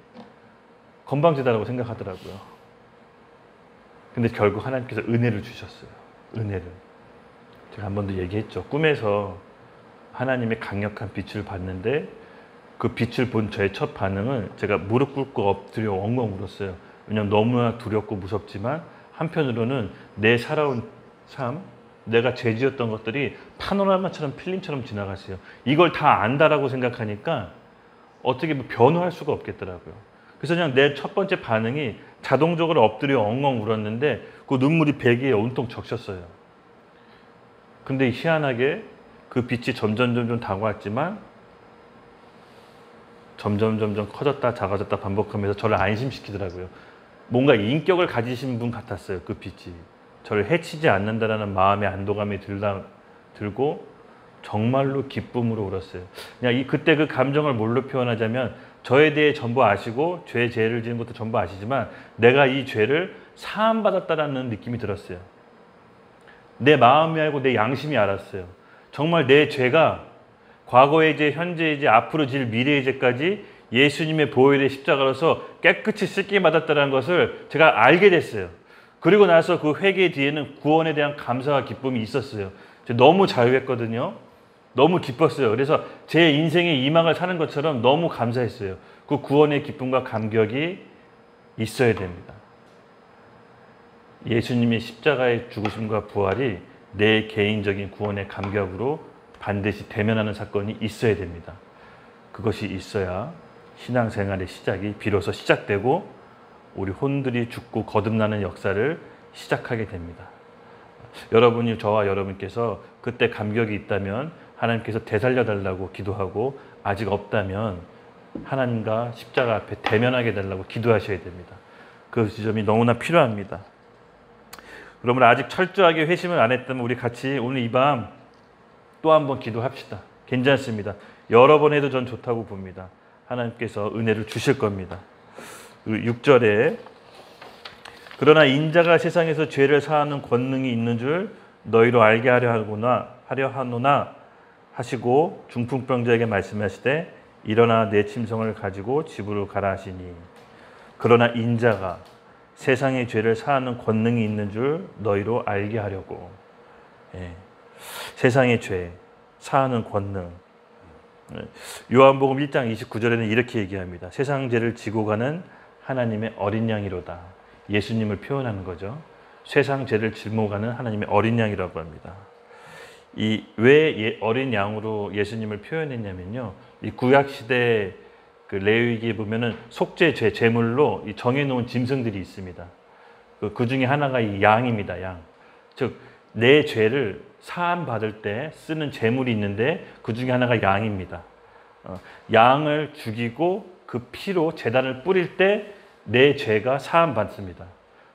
건방지다라고 생각하더라고요. 근데 결국 하나님께서 은혜를 주셨어요. 은혜를. 제가 한 번도 얘기했죠. 꿈에서 하나님의 강력한 빛을 봤는데 그 빛을 본 저의 첫 반응은 제가 무릎 꿇고 엎드려 엉엉 울었어요. 왜냐하면 너무나 두렵고 무섭지만 한편으로는 내 살아온 삶, 내가 죄지었던 것들이 파노라마처럼 필름처럼 지나갔어요. 이걸 다 안다라고 생각하니까 어떻게 뭐 변호할 수가 없겠더라고요. 그래서 그냥 내 첫 번째 반응이 자동적으로 엎드려 엉엉 울었는데 그 눈물이 베개에 온통 적셨어요. 근데 희한하게 그 빛이 점점 다가왔지만 점점 커졌다 작아졌다 반복하면서 저를 안심시키더라고요. 뭔가 인격을 가지신 분 같았어요. 그 빛이. 저를 해치지 않는다라는 마음의 안도감이 들고 정말로 기쁨으로 울었어요. 그냥 그때 그 감정을 뭘로 표현하자면 저에 대해 전부 아시고 죄를 지은 것도 전부 아시지만 내가 이 죄를 사함받았다라는 느낌이 들었어요. 내 마음이 알고 내 양심이 알았어요. 정말 내 죄가 과거의 죄, 현재의 죄, 앞으로 질 미래의 죄까지 예수님의 보혈의 십자가로서 깨끗이 씻김 받았다는 것을 제가 알게 됐어요. 그리고 나서 그 회개 뒤에는 구원에 대한 감사와 기쁨이 있었어요. 너무 자유했거든요. 너무 기뻤어요. 그래서 제 인생의 이막을 사는 것처럼 너무 감사했어요. 그 구원의 기쁨과 감격이 있어야 됩니다. 예수님의 십자가의 죽으심과 부활이 내 개인적인 구원의 감격으로 반드시 대면하는 사건이 있어야 됩니다. 그것이 있어야 신앙생활의 시작이 비로소 시작되고 우리 혼들이 죽고 거듭나는 역사를 시작하게 됩니다. 여러분이 저와 여러분께서 그때 감격이 있다면 하나님께서 되살려달라고 기도하고 아직 없다면 하나님과 십자가 앞에 대면하게 달라고 기도하셔야 됩니다. 그 지점이 너무나 필요합니다. 그러면 아직 철저하게 회심을 안 했다면 우리 같이 오늘 이 밤 또 한 번 기도합시다. 괜찮습니다. 여러 번 해도 전 좋다고 봅니다. 하나님께서 은혜를 주실 겁니다. 6절에 그러나 인자가 세상에서 죄를 사하는 권능이 있는 줄 너희로 알게 하려 하노나 하시고 중풍병자에게 말씀하시되 일어나 내 침성을 가지고 집으로 가라 하시니 그러나 인자가 세상의 죄를 사하는 권능이 있는 줄 너희로 알게 하려고. 세상의 죄 사하는 권능. 요한복음 1장 29절에는 이렇게 얘기합니다. 세상 죄를 지고 가는 하나님의 어린 양이로다. 예수님을 표현하는 거죠. 세상 죄를 짊어 가는 하나님의 어린 양이라고 합니다. 왜 어린 양으로 예수님을 표현했냐면요. 이 구약 시대 그 레위기에 보면은 속죄 제물로 정해놓은 짐승들이 있습니다. 그 중에 하나가 이 양입니다. 양. 즉 내 죄를 사함 받을 때 쓰는 제물이 있는데 그 중에 하나가 양입니다. 양을 죽이고 그 피로 제단을 뿌릴 때 내 죄가 사함 받습니다.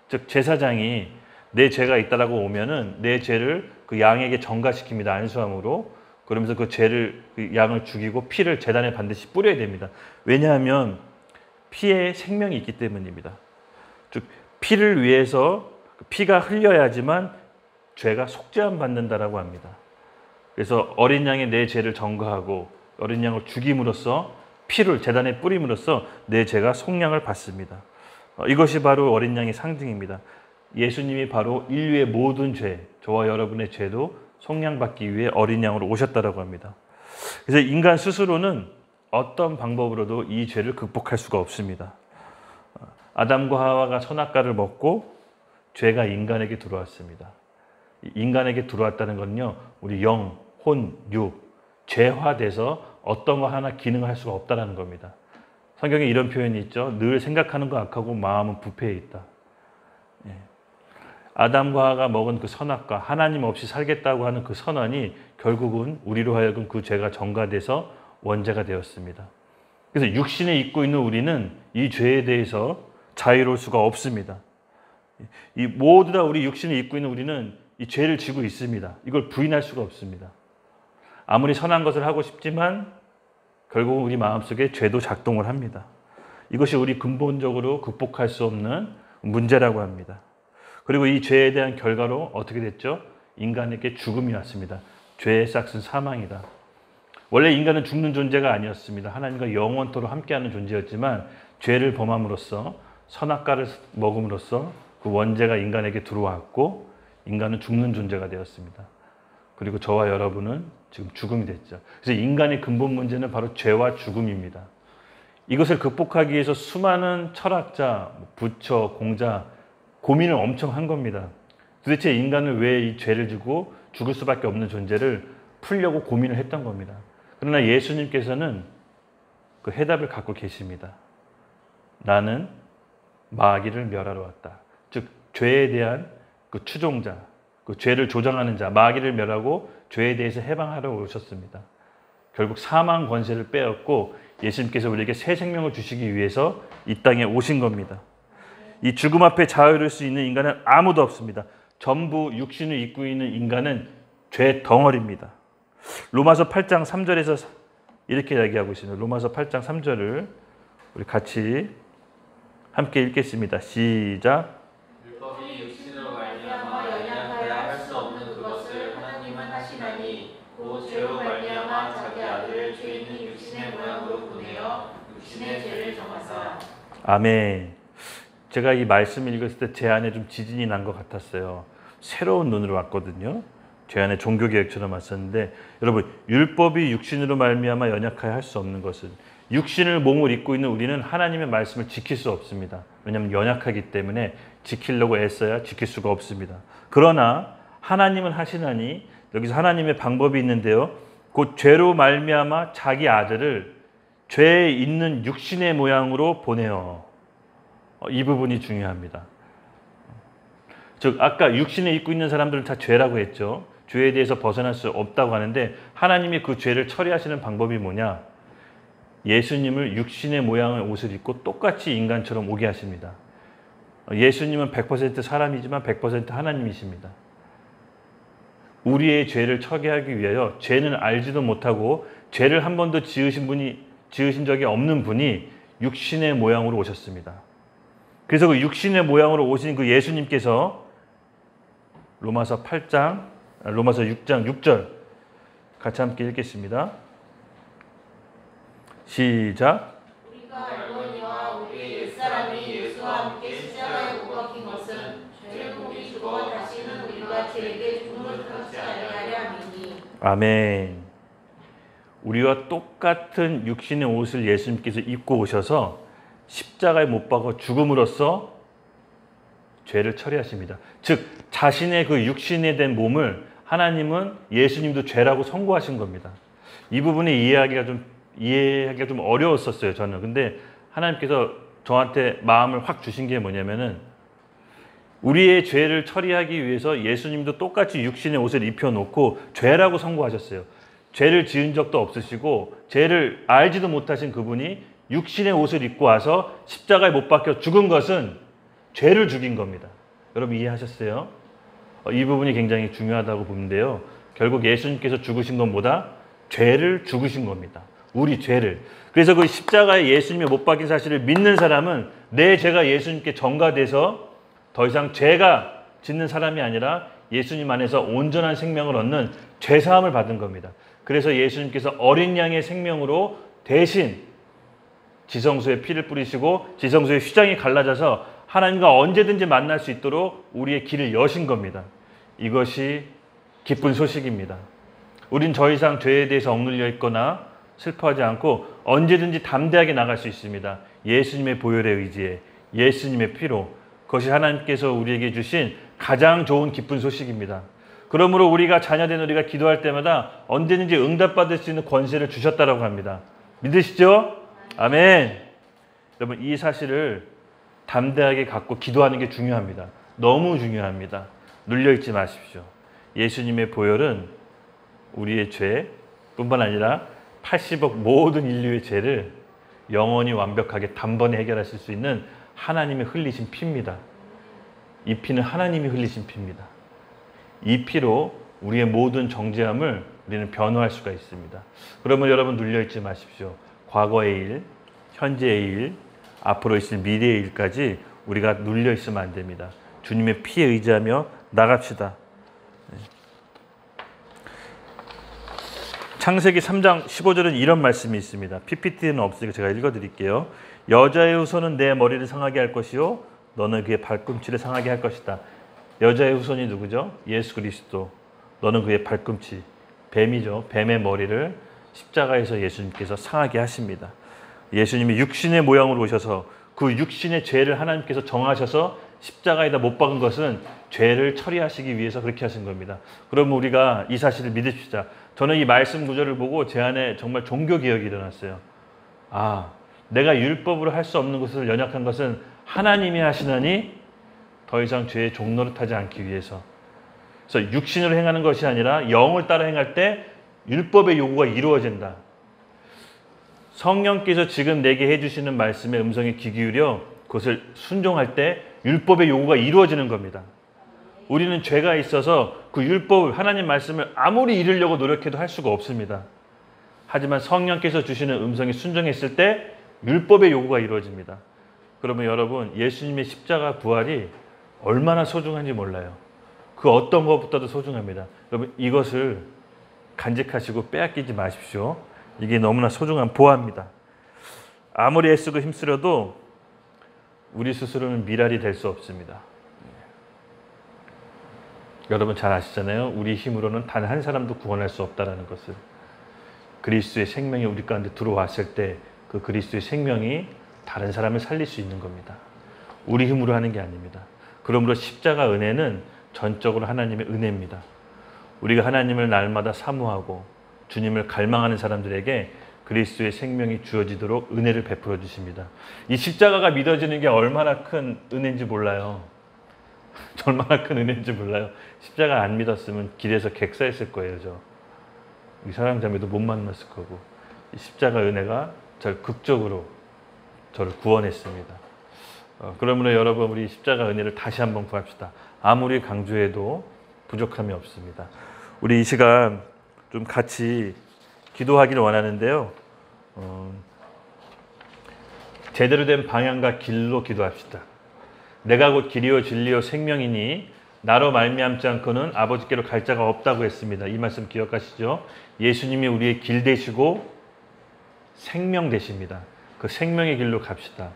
즉 제사장이 내 죄가 있다라고 오면은 내 죄를 그 양에게 전가시킵니다. 안수함으로. 그러면서 그 죄를 그 양을 죽이고 피를 제단에 반드시 뿌려야 됩니다. 왜냐하면 피에 생명이 있기 때문입니다. 즉 피를 위해서 피가 흘려야지만 죄가 속죄함 받는다라고 합니다. 그래서 어린 양이 내 죄를 전가하고 어린 양을 죽임으로써 피를 제단에 뿌림으로써 내 죄가 속량을 받습니다. 이것이 바로 어린 양의 상징입니다. 예수님이 바로 인류의 모든 죄, 저와 여러분의 죄도 속량받기 위해 어린 양으로 오셨다라고 합니다. 그래서 인간 스스로는 어떤 방법으로도 이 죄를 극복할 수가 없습니다. 아담과 하와가 선악과를 먹고 죄가 인간에게 들어왔습니다. 인간에게 들어왔다는 건요, 우리 영, 혼, 육, 죄화돼서 어떤 거 하나 기능할 수가 없다는 겁니다. 성경에 이런 표현이 있죠. 늘 생각하는 거 악하고 마음은 부패해 있다. 아담과 하와가 먹은 그 선악과, 하나님 없이 살겠다고 하는 그 선언이 결국은 우리로 하여금 그 죄가 전가돼서 원죄가 되었습니다. 그래서 육신에 입고 있는 우리는 이 죄에 대해서 자유로울 수가 없습니다. 이 모두 다 우리 육신에 입고 있는 우리는 이 죄를 지고 있습니다. 이걸 부인할 수가 없습니다. 아무리 선한 것을 하고 싶지만 결국은 우리 마음속에 죄도 작동을 합니다. 이것이 우리 근본적으로 극복할 수 없는 문제라고 합니다. 그리고 이 죄에 대한 결과로 어떻게 됐죠? 인간에게 죽음이 왔습니다. 죄의 싹은 사망이다. 원래 인간은 죽는 존재가 아니었습니다. 하나님과 영원토록 함께하는 존재였지만 죄를 범함으로써 선악과를 먹음으로써 그 원죄가 인간에게 들어왔고 인간은 죽는 존재가 되었습니다. 그리고 저와 여러분은 지금 죽음이 됐죠. 그래서 인간의 근본 문제는 바로 죄와 죽음입니다. 이것을 극복하기 위해서 수많은 철학자, 부처, 공자 고민을 엄청 한 겁니다. 도대체 인간은 왜 이 죄를 지고 죽을 수밖에 없는 존재를 풀려고 고민을 했던 겁니다. 그러나 예수님께서는 그 해답을 갖고 계십니다. 나는 마귀를 멸하러 왔다. 즉 죄에 대한 그 추종자, 그 죄를 조장하는 자, 마귀를 멸하고 죄에 대해서 해방하러 오셨습니다. 결국 사망 권세를 빼앗고 예수님께서 우리에게 새 생명을 주시기 위해서 이 땅에 오신 겁니다. 이 죽음 앞에 자유로울 수 있는 인간은 아무도 없습니다. 전부 육신을 입고 있는 인간은 죄 덩어리입니다. 로마서 8장 3절에서 이렇게 이야기하고 있습니다. 로마서 8장 3절을 우리 같이 함께 읽겠습니다. 시작. 율법이 육신으로 말미암아 연약하여 할 수 없는 그것을 하나님은 하시나니 곧 죄로 말미암아 자기 아들을 죄 있는 육신의 모양으로 보내어 육신의 죄를 정하사. 아멘. 제가 이 말씀을 읽었을 때 제 안에 좀 지진이 난 것 같았어요. 새로운 눈으로 왔거든요. 제 안에 종교개혁처럼 왔었는데 여러분 율법이 육신으로 말미암아 연약하여 할 수 없는 것은 육신을 몸을 입고 있는 우리는 하나님의 말씀을 지킬 수 없습니다. 왜냐하면 연약하기 때문에 지키려고 애써야 지킬 수가 없습니다. 그러나 하나님은 하시나니 여기서 하나님의 방법이 있는데요. 곧 죄로 말미암아 자기 아들을 죄에 있는 육신의 모양으로 보내어. 이 부분이 중요합니다. 즉 아까 육신에 입고 있는 사람들은 다 죄라고 했죠. 죄에 대해서 벗어날 수 없다고 하는데 하나님이 그 죄를 처리하시는 방법이 뭐냐? 예수님을 육신의 모양의 옷을 입고 똑같이 인간처럼 오게 하십니다. 예수님은 100% 사람이지만 100% 하나님이십니다. 우리의 죄를 처리하기 위하여 죄는 알지도 못하고 죄를 한 번도 지으신 적이 없는 분이 육신의 모양으로 오셨습니다. 그래서 그 육신의 모양으로 오신 그 예수님께서 로마서 6장 6절 같이 함께 읽겠습니다. 시작. 우리가 알거니와 우리의 옛사람이 예수와 함께 십자가에 못 박힌 것은 죄를 몸이 죽어 다시는 우리가 죄에게 죽음을 당치 아니하려 함이니. 아멘. 우리와 똑같은 육신의 옷을 예수님께서 입고 오셔서 십자가에 못 박아 죽음으로써 죄를 처리하십니다. 즉 자신의 그 육신에 된 몸을 하나님은 예수님도 죄라고 선고하신 겁니다. 이 부분이 이해하기가 좀 어려웠었어요, 저는. 근데 하나님께서 저한테 마음을 확 주신 게 뭐냐면은 우리의 죄를 처리하기 위해서 예수님도 똑같이 육신의 옷을 입혀놓고 죄라고 선고하셨어요. 죄를 지은 적도 없으시고 죄를 알지도 못하신 그분이 육신의 옷을 입고 와서 십자가에 못 박혀 죽은 것은 죄를 죽인 겁니다. 여러분 이해하셨어요? 이 부분이 굉장히 중요하다고 보는데요. 결국 예수님께서 죽으신 건 뭐다? 죄를 죽으신 겁니다. 우리 죄를. 그래서 그 십자가에 예수님이 못 박힌 사실을 믿는 사람은 내 죄가 예수님께 전가돼서 더 이상 죄가 짓는 사람이 아니라 예수님 안에서 온전한 생명을 얻는 죄사함을 받은 겁니다. 그래서 예수님께서 어린 양의 생명으로 대신 지성소에 피를 뿌리시고 지성소의 휘장이 갈라져서 하나님과 언제든지 만날 수 있도록 우리의 길을 여신 겁니다. 이것이 기쁜 소식입니다. 우린 더 이상 죄에 대해서 억눌려 있거나 슬퍼하지 않고 언제든지 담대하게 나갈 수 있습니다. 예수님의 보혈에 의지해 예수님의 피로. 그것이 하나님께서 우리에게 주신 가장 좋은 기쁜 소식입니다. 그러므로 우리가 자녀된 우리가 기도할 때마다 언제든지 응답받을 수 있는 권세를 주셨다고 합니다. 믿으시죠? 아멘. 여러분 이 사실을 담대하게 갖고 기도하는 게 중요합니다. 너무 중요합니다. 눌려있지 마십시오. 예수님의 보혈은 우리의 죄뿐만 아니라 80억 모든 인류의 죄를 영원히 완벽하게 단번에 해결하실 수 있는 하나님의 흘리신 피입니다. 이 피는 하나님이 흘리신 피입니다. 이 피로 우리의 모든 정죄함을 우리는 변호할 수가 있습니다. 그러면 여러분 눌려있지 마십시오. 과거의 일, 현재의 일, 앞으로 있을 미래의 일까지 우리가 눌려 있으면 안 됩니다. 주님의 피에 의지하며 나갑시다. 창세기 3장 15절은 이런 말씀이 있습니다. PPT는 없으니까 제가 읽어드릴게요. 여자의 후손은 내 머리를 상하게 할 것이요 너는 그의 발꿈치를 상하게 할 것이다. 여자의 후손이 누구죠? 예수 그리스도. 너는 그의 발꿈치, 뱀이죠. 뱀의 머리를 십자가에서 예수님께서 상하게 하십니다. 예수님이 육신의 모양으로 오셔서 그 육신의 죄를 하나님께서 정하셔서 십자가에다 못 박은 것은 죄를 처리하시기 위해서 그렇게 하신 겁니다. 그러면 우리가 이 사실을 믿읍시다. 저는 이 말씀 구절을 보고 제 안에 정말 종교개혁이 일어났어요. 아, 내가 율법으로 할 수 없는 것을 연약한 것은 하나님이 하시나니 더 이상 죄의 종노릇하지 않기 위해서. 그래서 육신으로 행하는 것이 아니라 영을 따라 행할 때 율법의 요구가 이루어진다. 성령께서 지금 내게 해주시는 말씀의 음성에 귀 기울여 그것을 순종할 때 율법의 요구가 이루어지는 겁니다. 우리는 죄가 있어서 그 율법, 하나님 말씀을 아무리 이루려고 노력해도 할 수가 없습니다. 하지만 성령께서 주시는 음성에 순종했을 때 율법의 요구가 이루어집니다. 그러면 여러분, 예수님의 십자가 부활이 얼마나 소중한지 몰라요. 그 어떤 것보다도 소중합니다. 여러분, 이것을 간직하시고 빼앗기지 마십시오. 이게 너무나 소중한 보화입니다. 아무리 애쓰고 힘쓰려도 우리 스스로는 미랄이 될 수 없습니다. 여러분 잘 아시잖아요. 우리 힘으로는 단 한 사람도 구원할 수 없다는 것을. 그리스도의 생명이 우리 가운데 들어왔을 때 그 그리스도의 생명이 다른 사람을 살릴 수 있는 겁니다. 우리 힘으로 하는 게 아닙니다. 그러므로 십자가 은혜는 전적으로 하나님의 은혜입니다. 우리가 하나님을 날마다 사모하고 주님을 갈망하는 사람들에게 그리스도의 생명이 주어지도록 은혜를 베풀어 주십니다. 이 십자가가 믿어지는 게 얼마나 큰 은혜인지 몰라요. 얼마나 큰 은혜인지 몰라요. 십자가 안 믿었으면 길에서 객사했을 거예요. 이 사랑자매도 못 만났을 거고. 이 십자가 은혜가 저를 극적으로 저를 구원했습니다. 그러므로 여러분, 우리 십자가 은혜를 다시 한번 구합시다. 아무리 강조해도 부족함이 없습니다. 우리 이 시간 좀 같이 기도하기를 원하는데요. 제대로 된 방향과 길로 기도합시다. 내가 곧 길이요 진리요 생명이니 나로 말미암지 않고는 아버지께로 갈 자가 없다고 했습니다. 이 말씀 기억하시죠? 예수님이 우리의 길 되시고 생명 되십니다. 그 생명의 길로 갑시다.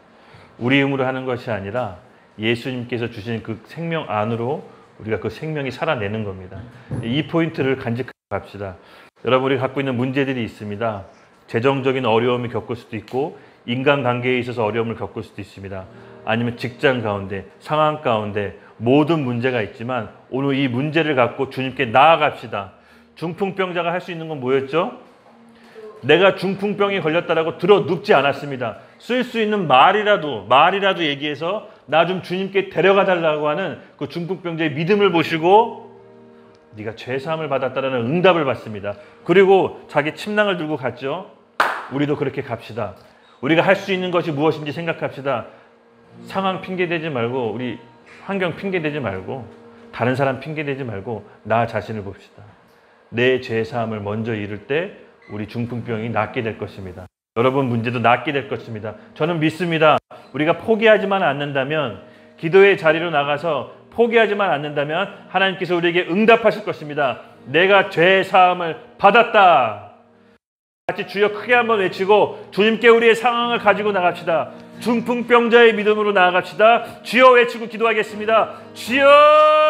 우리 힘으로 하는 것이 아니라 예수님께서 주신 그 생명 안으로 우리가 그 생명이 살아내는 겁니다. 이 포인트를 간직하고 갑시다. 여러분, 우리가 갖고 있는 문제들이 있습니다. 재정적인 어려움을 겪을 수도 있고 인간관계에 있어서 어려움을 겪을 수도 있습니다. 아니면 직장 가운데, 상황 가운데 모든 문제가 있지만 오늘 이 문제를 갖고 주님께 나아갑시다. 중풍병자가 할 수 있는 건 뭐였죠? 내가 중풍병이 걸렸다라고 들어 눕지 않았습니다. 쓸 수 있는 말이라도 얘기해서 나 좀 주님께 데려가 달라고 하는 그 중풍병자의 믿음을 보시고 네가 죄사함을 받았다라는 응답을 받습니다. 그리고 자기 침낭을 들고 갔죠. 우리도 그렇게 갑시다. 우리가 할 수 있는 것이 무엇인지 생각합시다. 상황 핑계대지 말고, 우리 환경 핑계대지 말고, 다른 사람 핑계대지 말고 나 자신을 봅시다. 내 죄사함을 먼저 이룰 때 우리 중풍병이 낫게 될 것입니다. 여러분 문제도 낫게 될 것입니다. 저는 믿습니다. 우리가 포기하지만 않는다면, 기도의 자리로 나가서 포기하지만 않는다면 하나님께서 우리에게 응답하실 것입니다. 내가 죄사함을 받았다. 같이 주여 크게 한번 외치고 주님께 우리의 상황을 가지고 나갑시다. 중풍병자의 믿음으로 나아갑시다. 주여 외치고 기도하겠습니다. 주여!